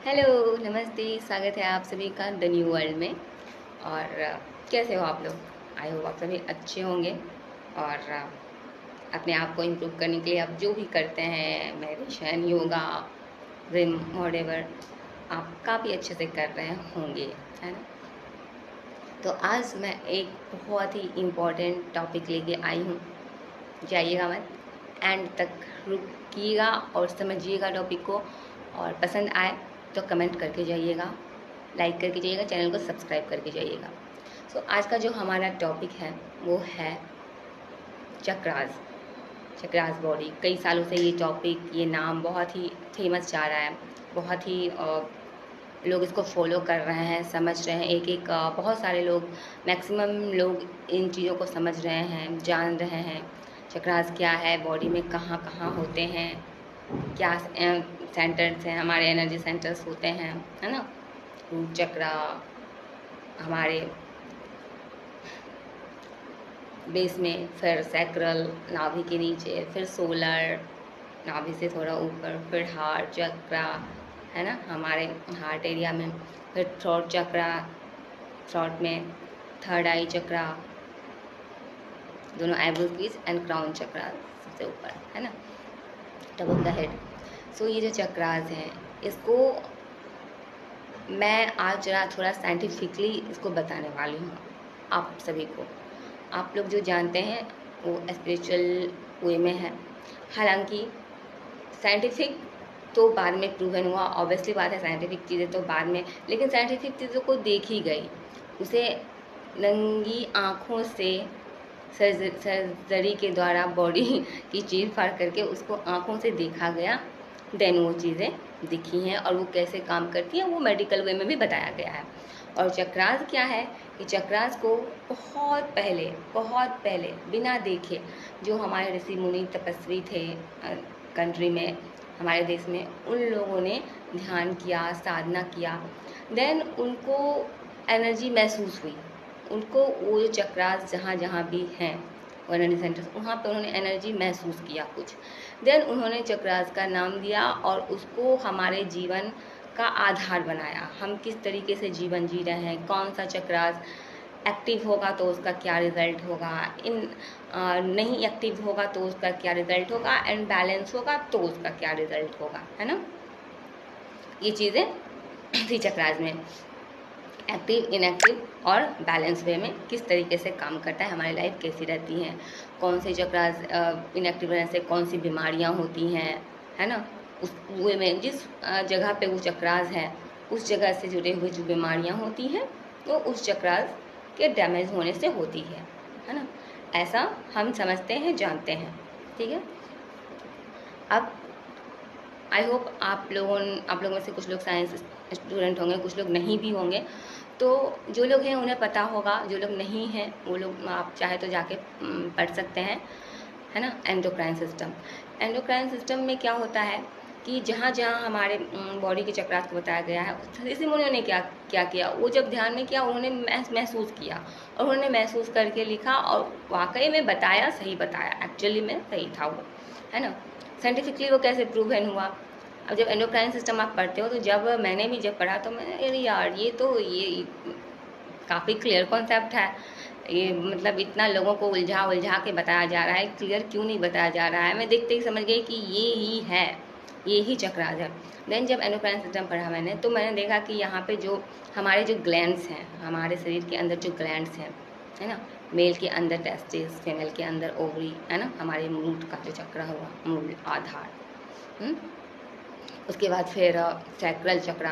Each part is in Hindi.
हेलो, नमस्ते, स्वागत है आप सभी का द न्यू वर्ल्ड में। और कैसे हो आप लोग? आई होप आप सभी अच्छे होंगे। और अपने आप को इम्प्रूव करने के लिए आप जो भी करते हैं, मेडिटेशन, योगा, जिम, व्हाटएवर, आप काफ़ी अच्छे से कर रहे होंगे, है ना? तो आज मैं एक बहुत ही इम्पोर्टेंट टॉपिक लेके आई हूँ। जाइएगा मत, एंड तक रुकिएगा और समझिएगा टॉपिक को। और पसंद आए तो कमेंट करके जाइएगा, लाइक करके जाइएगा, चैनल को सब्सक्राइब करके जाइएगा। सो आज का जो हमारा टॉपिक है वो है चक्रास। चक्रास बॉडी। कई सालों से ये टॉपिक, ये नाम बहुत ही फेमस जा रहा है। बहुत ही लोग इसको फॉलो कर रहे हैं, समझ रहे हैं। एक एक बहुत सारे लोग, मैक्सिमम लोग इन चीज़ों को समझ रहे हैं, जान रहे हैं। चक्रास क्या है, बॉडी में कहाँ कहाँ होते हैं, क्या सेंटर्स हैं, हमारे एनर्जी सेंटर्स होते हैं, है ना? रूट चक्रा हमारे बेस में, फिर सैक्रल नाभि के नीचे, फिर सोलर नाभि से थोड़ा ऊपर, फिर हार्ट चक्रा, है ना, हमारे हार्ट एरिया में, फिर थ्रोट चक्रा, थ्रोट में, थर्ड आई चक्रा, दोनों आईब्रो पीस, एंड क्राउन चक्रा सबसे ऊपर, है ना, टॉप ऑफ द हेड। सो ये जो चक्रास हैं, इसको मैं आज जरा थोड़ा साइंटिफिकली इसको बताने वाली हूँ आप सभी को। आप लोग जो जानते हैं वो स्पिरिचुअल वे में है। हालांकि साइंटिफिक तो बाद में प्रूवन हुआ, ऑब्वियसली बात है, साइंटिफिक चीज़ें तो बाद में, लेकिन साइंटिफिक चीज़ों को देखी गई, उसे नंगी आँखों से सर्जरी के द्वारा बॉडी की चीर फाड़ करके उसको आँखों से देखा गया, देन वो चीज़ें दिखी हैं और वो कैसे काम करती हैं वो मेडिकल वे में भी बताया गया है। और चक्रास क्या है कि चक्रास को बहुत पहले बिना देखे जो हमारे ऋषि मुनि तपस्वी थे कंट्री में, हमारे देश में, उन लोगों ने ध्यान किया, साधना किया, देन उनको एनर्जी महसूस हुई। उनको वो जो चक्रास जहाँ जहाँ भी हैं, वो एनर्जी सेंटर्स, वहाँ पे उन्होंने एनर्जी महसूस किया कुछ, देन उन्होंने चक्रास का नाम दिया और उसको हमारे जीवन का आधार बनाया। हम किस तरीके से जीवन जी रहे हैं, कौन सा चक्रास एक्टिव होगा तो उसका क्या रिज़ल्ट होगा, नहीं एक्टिव होगा तो उसका क्या रिज़ल्ट होगा, एंड बैलेंस होगा तो उसका क्या रिज़ल्ट होगा, है ना? ये चीज़ें थी चक्रास में। एक्टिव, इनएक्टिव और बैलेंस वे में किस तरीके से काम करता है, हमारी लाइफ कैसी रहती है, कौन से चक्रास इनएक्टिव रहने से कौन सी बीमारियां होती हैं, है ना? उस वे में जिस जगह पे वो चक्रास है, उस जगह से जुड़े हुए जो बीमारियां होती हैं वो उस चक्रास के डैमेज होने से होती है ना? ऐसा हम समझते हैं, जानते हैं, ठीक है। अब आई होप आप लोगों में से कुछ लोग साइंस स्टूडेंट होंगे, कुछ लोग नहीं भी होंगे। तो जो लोग हैं उन्हें पता होगा, जो लोग नहीं हैं वो लोग आप चाहे तो जाके पढ़ सकते हैं, है ना? Endocrine system. एंडोक्राइन सिस्टम में क्या होता है कि जहाँ जहाँ हमारे बॉडी के चक्रास को बताया गया है, ऋषि मुनियों ने क्या क्या किया, वो जब ध्यान में किया उन्होंने महसूस किया, और उन्होंने महसूस करके लिखा, और वाकई में बताया, सही बताया, एक्चुअली में सही था वो, है ना? साइंटिफिकली वो कैसे प्रूवन हुआ? अब जब एंडोक्राइन सिस्टम आप पढ़ते हो, तो जब मैंने भी जब पढ़ा तो मैंने, अरे यार ये काफ़ी क्लियर कॉन्सेप्ट है। ये मतलब इतना लोगों को उलझा उलझा के बताया जा रहा है, क्लियर क्यों नहीं बताया जा रहा है? मैं देखते ही समझ गई कि ये ही है, ये ही चक्रास है। देन जब एंडोक्राइन सिस्टम पढ़ा मैंने, तो मैंने देखा कि यहाँ पे जो हमारे जो ग्लैंड्स हैं, हमारे शरीर के अंदर जो ग्लैंड्स हैं, है ना, मेल के अंदर टेस्टिस, फीमेल के अंदर ओवरी, है ना, हमारे मूड का जो चक्र हुआ, मूल आधार। उसके बाद फिर सैक्रल चक्रा,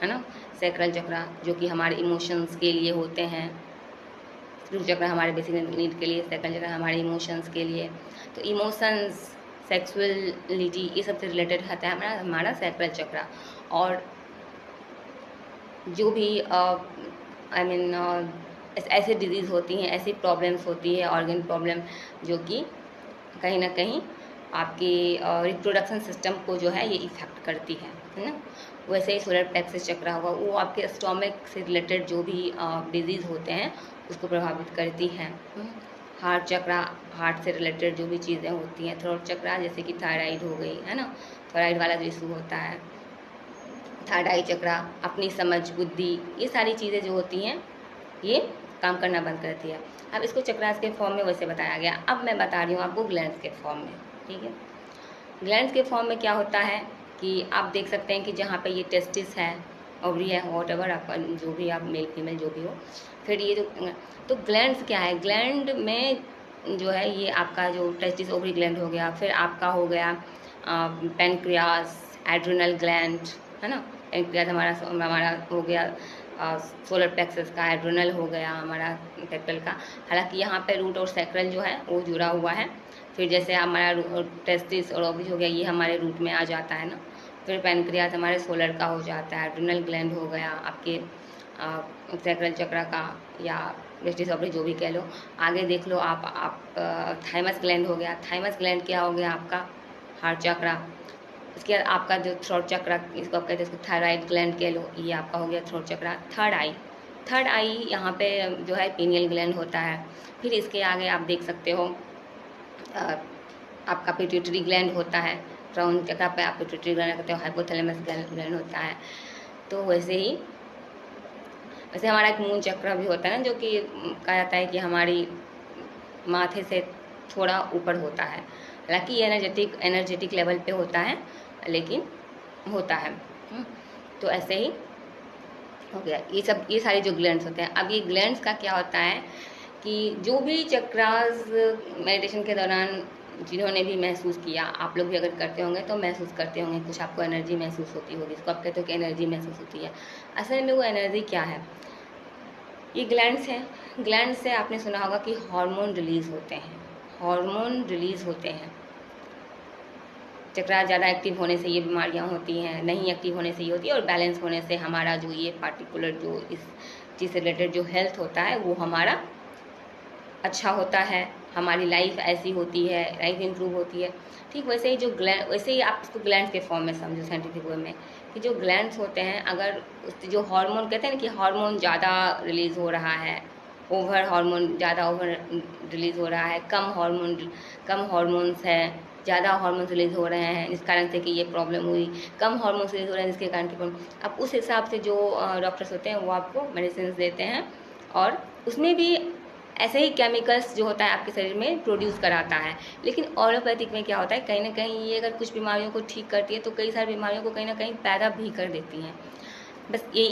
है ना, सैक्रल चक्रा जो कि हमारे इमोशंस के लिए होते हैं। रूट चक्र हमारे बेसिक नीड के लिए, सैक्रल चक्र हमारे इमोशंस के लिए। तो इमोशंस, सेक्सुअलिटी, ये सबसे रिलेटेड रहता है हमारा सैक्रल चक्र। और जो भी आई मीन ऐसे डिजीज़ होती हैं, ऐसी प्रॉब्लम्स होती है, ऑर्गन प्रॉब्लम, जो कि कहीं ना कहीं आपके रिप्रोडक्शन सिस्टम को जो है ये इफ़ेक्ट करती है ना? वैसे ही सोलर प्लेक्सस चक्र हुआ, वो आपके स्टोमक से रिलेटेड जो भी डिजीज़ होते हैं उसको प्रभावित करती हैं। हार्ट चक्र, हार्ट से रिलेटेड जो भी चीज़ें होती हैं। थ्रोट चक्र जैसे कि थायराइड हो गई, है ना, थायराइड वाला जो इशू होता है, थर्ड आई चक्रा, अपनी समझ, बुद्धि, ये सारी चीज़ें जो होती हैं ये काम करना बंद करती है। अब इसको चक्रास के फॉर्म में वैसे बताया गया। अब मैं बता रही हूँ आपको ग्लैंड्स के फॉर्म में। ठीक है, ग्लैंड्स के फॉर्म में क्या होता है कि आप देख सकते हैं कि जहाँ पे ये टेस्टिस है, ओवरी है, वॉट एवर आपका जो भी, आप मेल फीमेल जो भी हो, फिर ये जो, तो ग्लैंड्स क्या है, ग्लैंड में जो है ये आपका जो टेस्टिस ओवरी ग्लैंड हो गया, फिर आपका हो गया पेनक्रियास, एड्रिनल ग्लैंड, है ना। पेनक्रियास हमारा हो गया सोलर प्लेक्सस का, एड्रिनल हो गया हमारा सेक्रल का। हालांकि यहाँ पे रूट और सेक्रल जो है वो जुड़ा हुआ है। फिर जैसे हमारा टेस्टिस और ओवरी हो गया, ये हमारे रूट में आ जाता है ना। फिर पेनक्रियास हमारे सोलर का हो जाता है, एड्रिनल ग्लैंड हो गया आपके सेक्रल चक्र का, या टेस्टिस ओवरी जो भी कह लो। आगे देख लो आप थाइमस ग्लैंड हो गया। थाइमस ग्लैंड क्या हो गया आपका, हार्ट चक्रा। उसके बाद आपका जो थ्रोट चक्र, इसको आप कहते हैं, इसको थायराइड ग्लैंड कह लो, ये आपका हो गया थ्रोट चक्र। थर्ड आई यहाँ पे जो है पीनियल ग्लैंड होता है। फिर इसके आगे आप देख सकते हो आपका पिट्यूटरी ग्लैंड होता है। क्राउन चक्र पे आप पिट्यूटरी ग्लैंड कहते हो, हाइपोथैलेमस ग्लैंड होता है। तो वैसे हमारा एक मून चक्र भी होता है, जो कि कहा जाता है कि हमारी माथे से थोड़ा ऊपर होता है। हालांकि ये एनर्जेटिक लेवल पे होता है, लेकिन होता है। तो ऐसे ही हो गया ये सारे जो ग्लैंड्स होते हैं। अब ये ग्लैंड्स का क्या होता है कि जो भी चक्रास मेडिटेशन के दौरान जिन्होंने भी महसूस किया, आप लोग भी अगर करते होंगे तो महसूस करते होंगे, कुछ आपको एनर्जी महसूस होती होगी, इसको आप कहते हो कि एनर्जी महसूस होती है। असल में वो एनर्जी क्या है, ये ग्लैंड्स हैं। ग्लैंड से आपने सुना होगा कि हार्मोन रिलीज होते हैं, हार्मोन रिलीज होते हैं। चक्रा ज़्यादा एक्टिव होने से ये बीमारियां होती हैं, नहीं एक्टिव होने से ये होती है, और बैलेंस होने से हमारा जो ये पार्टिकुलर जो इस चीज़ से रिलेटेड जो हेल्थ होता है वो हमारा अच्छा होता है, हमारी लाइफ ऐसी होती है, लाइफ इम्प्रूव होती है। ठीक वैसे ही वैसे ही आप इसको ग्लैंड्स के फॉर्म में समझो साइंटिफिक वे में, कि जो ग्लैंड्स होते हैं, अगर उस जो हार्मोन कहते हैं ना कि हार्मोन ज़्यादा रिलीज़ हो रहा है, ओवर रिलीज़ हो रहा है, कम हार्मोन्स है, ज़्यादा हार्मोन्स रिलीज़ हो रहे हैं, इस कारण से कि ये प्रॉब्लम हुई, कम हार्मोन्स रिलीज़ हो रहे हैं जिसके कारण की प्रॉब्लम। अब उस हिसाब से जो डॉक्टर्स होते हैं वो आपको मेडिसिन देते हैं, और उसमें भी ऐसे ही केमिकल्स जो होता है आपके शरीर में प्रोड्यूस कराता है। लेकिन एलोपैथिक में क्या होता है, कहीं ना कहीं ये अगर कुछ बीमारियों को ठीक करती है तो कई सारी बीमारियों को कहीं ना कहीं पैदा भी कर देती हैं। बस ये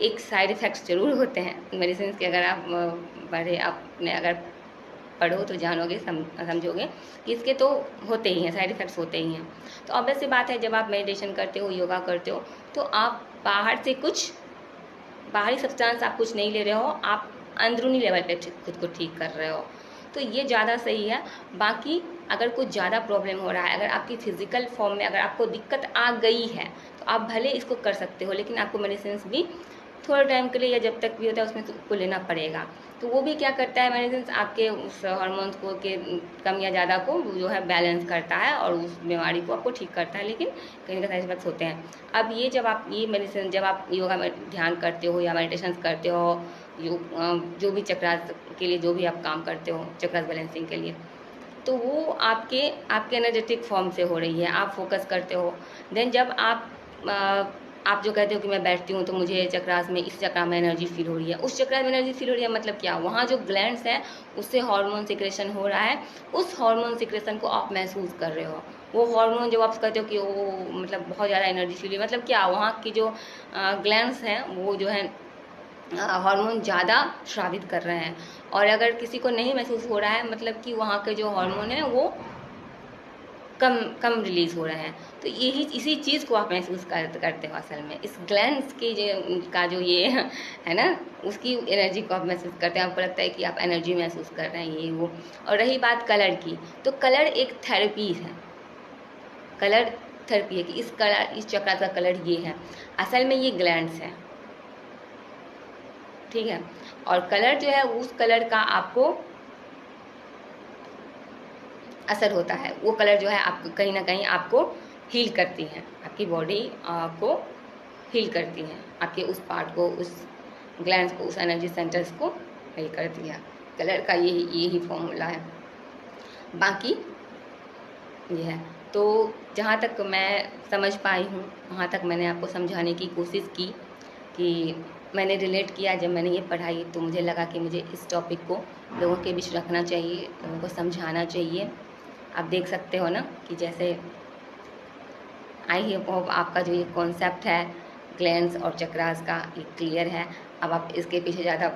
एक साइड इफ़ेक्ट्स ज़रूर होते हैं मेडिसिन के। अगर आप आपने अगर पढ़ो तो जानोगे, समझोगे कि इसके तो होते ही हैं, साइड इफ़ेक्ट्स होते ही हैं। तो ऑब्वियस सी बात है, जब आप मेडिटेशन करते हो, योगा करते हो, तो आप बाहर से कुछ बाहरी सब्सटेंस आप कुछ नहीं ले रहे हो, आप अंदरूनी लेवल पे खुद को ठीक कर रहे हो, तो ये ज़्यादा सही है। बाकी अगर कुछ ज़्यादा प्रॉब्लम हो रहा है, अगर आपकी फिजिकल फॉर्म में अगर आपको दिक्कत आ गई है, तो आप भले इसको कर सकते हो, लेकिन आपको मेडिसिन भी थोड़े टाइम के लिए या जब तक भी होता है उसमें उसको लेना पड़ेगा। तो वो भी क्या करता है, मेडिसिन आपके उस हार्मोन्स को के कम या ज़्यादा को जो है बैलेंस करता है, और उस बीमारी को आपको ठीक करता है, लेकिन कहीं ना साइड इफेक्ट्स होते हैं। अब ये जब आप ये मेडिसिन, जब आप योगा में ध्यान करते हो या मेडिटेशन करते हो, जो भी चक्रास के लिए जो भी आप काम करते हो, चक्रास बैलेंसिंग के लिए, तो वो आपके एनर्जेटिक फॉर्म से हो रही है, आप फोकस करते हो। देन जब आप जो कहते हो कि मैं बैठती हूँ तो मुझे चक्रास में, इस चक्रा में एनर्जी फील हो रही है, उस चक्रा में एनर्जी फील हो रही है, मतलब क्या, वहाँ जो ग्लैंड्स है उससे हार्मोन सिक्रेशन हो रहा है, उस हार्मोन सिक्रेशन को आप महसूस कर रहे हो। वो हार्मोन जब आप कहते हो कि वो मतलब बहुत ज़्यादा एनर्जी फील हुई, मतलब क्या, वहाँ की जो ग्लैंड्स हैं वो जो है हार्मोन ज़्यादा स्रावित कर रहे हैं। और अगर किसी को नहीं महसूस हो रहा है, मतलब कि वहाँ के जो हार्मोन है वो कम रिलीज़ हो रहे हैं। तो यही इसी चीज़ को आप महसूस करते हो असल में, इस ग्लैंड्स की जो ये है ना, उसकी एनर्जी को आप महसूस करते हैं, आपको लगता है कि आप एनर्जी महसूस कर रहे हैं, ये वो। और रही बात कलर की, तो कलर एक थेरेपी है, कलर थेरेपी है कि इस चक्र का कलर ये है, असल में ये ग्लैंड्स है, ठीक है। और कलर जो है, उस कलर का आपको असर होता है, वो कलर जो है आपको कहीं ना कहीं आपको हील करती हैं, आपकी बॉडी को हील करती हैं, आपके उस पार्ट को, उस ग्लैंड्स को, उस एनर्जी सेंटर्स को हील करती है। कलर का यही फॉर्मूला है, बाकी ये है। तो जहाँ तक मैं समझ पाई हूँ वहाँ तक मैंने आपको समझाने की कोशिश की कि मैंने रिलेट किया। जब मैंने ये पढ़ाई तो मुझे लगा कि मुझे इस टॉपिक को लोगों के बीच रखना चाहिए, लोगों को समझाना चाहिए। आप देख सकते हो ना कि जैसे आई होप आपका जो ये कॉन्सेप्ट है ग्लैंड्स और चक्रास का ये क्लियर है। अब आप इसके पीछे ज़्यादा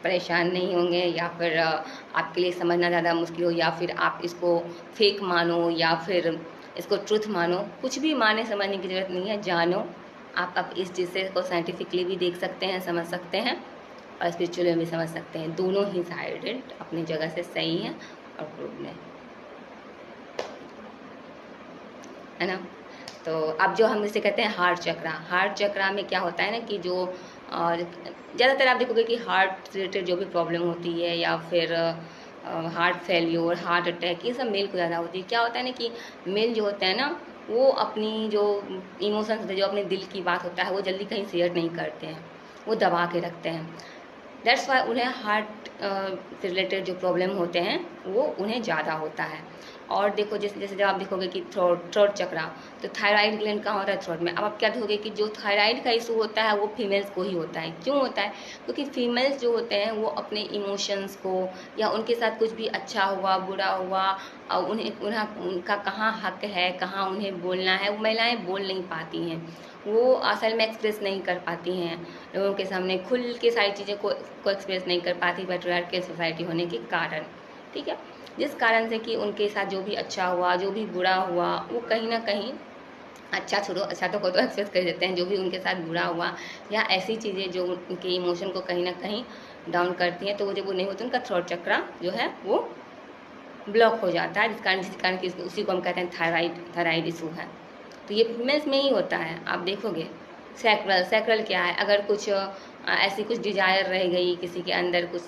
परेशान नहीं होंगे या फिर आपके लिए समझना ज़्यादा मुश्किल हो, या फिर आप इसको फेक मानो या फिर इसको ट्रुथ मानो। कुछ भी माने समझने की ज़रूरत नहीं है, जानो। आप अब इस चीज़ से को साइंटिफिकली भी देख सकते हैं, समझ सकते हैं, और स्पिरिचुअली भी समझ सकते हैं। दोनों ही साइडेड अपनी जगह से सही हैं और प्रूव में, है ना। तो अब जो हम इसे कहते हैं हार्ट चक्रा में क्या होता है ना कि जो ज़्यादातर आप देखोगे कि हार्ट से रिलेटेड जो भी प्रॉब्लम होती है या फिर हार्ट फेल्योर, हार्ट अटैक, ये सब मेल को ज़्यादा होती है। क्या होता है ना कि मेल जो होते हैं ना वो अपनी जो इमोशंस होते हैं, जो अपने दिल की बात होता है वो जल्दी कहीं शेयर नहीं करते हैं, वो दबा के रखते हैं। दैट्स वाई उन्हें हार्ट से रिलेटेड जो प्रॉब्लम होते हैं वो उन्हें ज़्यादा होता है। और देखो जैसे जैसे जब आप देखोगे कि थ्रोट चक्रा, तो थायराइड ग्लैंड कहाँ होता है? थ्रोट में। अब आप क्या देखोगे कि जो थायराइड का इशू होता है वो फीमेल्स को ही होता है। क्यों होता है? क्योंकि फीमेल्स जो होते हैं वो अपने इमोशंस को, या उनके साथ कुछ भी अच्छा हुआ बुरा हुआ, और उन्हें उनका कहाँ हक है, कहाँ उन्हें बोलना है, वो महिलाएँ बोल नहीं पाती हैं। वो असल में एक्सप्रेस नहीं कर पाती हैं लोगों के सामने, खुल के सारी चीज़ें को एक्सप्रेस नहीं कर पाती पैट्रियार्कल सोसाइटी होने के कारण। ठीक है, जिस कारण से कि उनके साथ जो भी अच्छा हुआ जो भी बुरा हुआ वो कहीं ना कहीं, अच्छा छोड़ो, अच्छा तो को तो एक्सप्रेस कर देते हैं, जो भी उनके साथ बुरा हुआ या ऐसी चीज़ें जो उनके इमोशन को कहीं ना कहीं डाउन करती हैं, तो वो जब वो नहीं होती उनका थ्रोट चक्रा जो है वो ब्लॉक हो जाता है, जिस कारण कि उसी को हम कहते हैं थायराइड इशू है। तो ये फीमेल्स में ही होता है। आप देखोगे सैक्रल क्या है? अगर कुछ ऐसी कुछ डिज़ायर रह गई किसी के अंदर, कुछ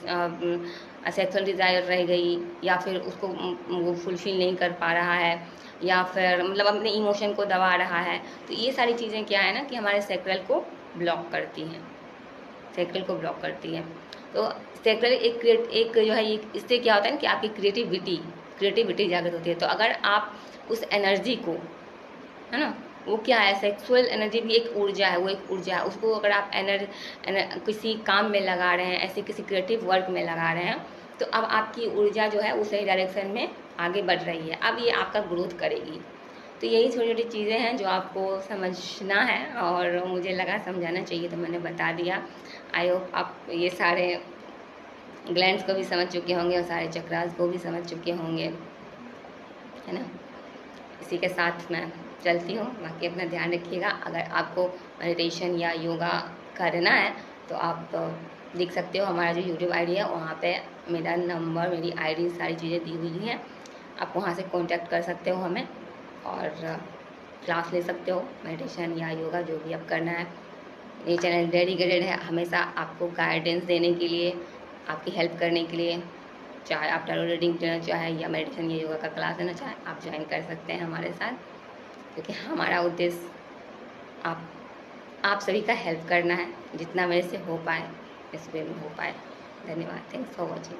सेक्सुअल डिज़ायर रह गई, या फिर उसको वो फुलफ़िल नहीं कर पा रहा है, या फिर मतलब अपने इमोशन को दबा रहा है, तो ये सारी चीज़ें क्या है ना कि हमारे सैक्रल को ब्लॉक करती हैं, सैक्रल को ब्लॉक करती हैं। तो सैक्रल एक जो है ये, इससे क्या होता है ना कि आपकी क्रिएटिविटी जागृत होती है। तो अगर आप उस एनर्जी को, है ना, वो क्या है, सेक्सुअल एनर्जी भी एक ऊर्जा है, वो एक ऊर्जा है, उसको अगर आप किसी काम में लगा रहे हैं, ऐसे किसी क्रिएटिव वर्क में लगा रहे हैं, तो अब आपकी ऊर्जा जो है वो सही डायरेक्शन में आगे बढ़ रही है, अब ये आपका ग्रोथ करेगी। तो यही छोटी छोटी चीज़ें हैं जो आपको समझना है, और मुझे लगा समझाना चाहिए तो मैंने बता दिया। आई होप आप ये सारे ग्लैंड्स को भी समझ चुके होंगे और सारे चक्रास को भी समझ चुके होंगे, है ना। इसी के साथ मैं चलती हूँ, बाकी अपना ध्यान रखिएगा। अगर आपको मेडिटेशन या योगा करना है तो आप देख सकते हो हमारा जो यूट्यूब आईडी है, वहाँ पे मेरा नंबर, मेरी आईडी, सारी चीज़ें दी हुई हैं। आप वहाँ से कांटेक्ट कर सकते हो हमें और क्लास ले सकते हो, मेडिटेशन या योगा जो भी आप करना है। ये चैनल डेडिकेटेड है हमेशा आपको गाइडेंस देने के लिए, आपकी हेल्प करने के लिए। चाहे आप टैरो रीडिंग लेना चाहे या मेडिटेशन या योगा का क्लास लेना चाहे, आप ज्वाइन कर सकते हैं हमारे साथ, क्योंकि हमारा उद्देश्य आप सभी का हेल्प करना है, जितना मेरे से हो पाए इस वे में हो पाए। धन्यवाद, थैंक्स फॉर वॉचिंग।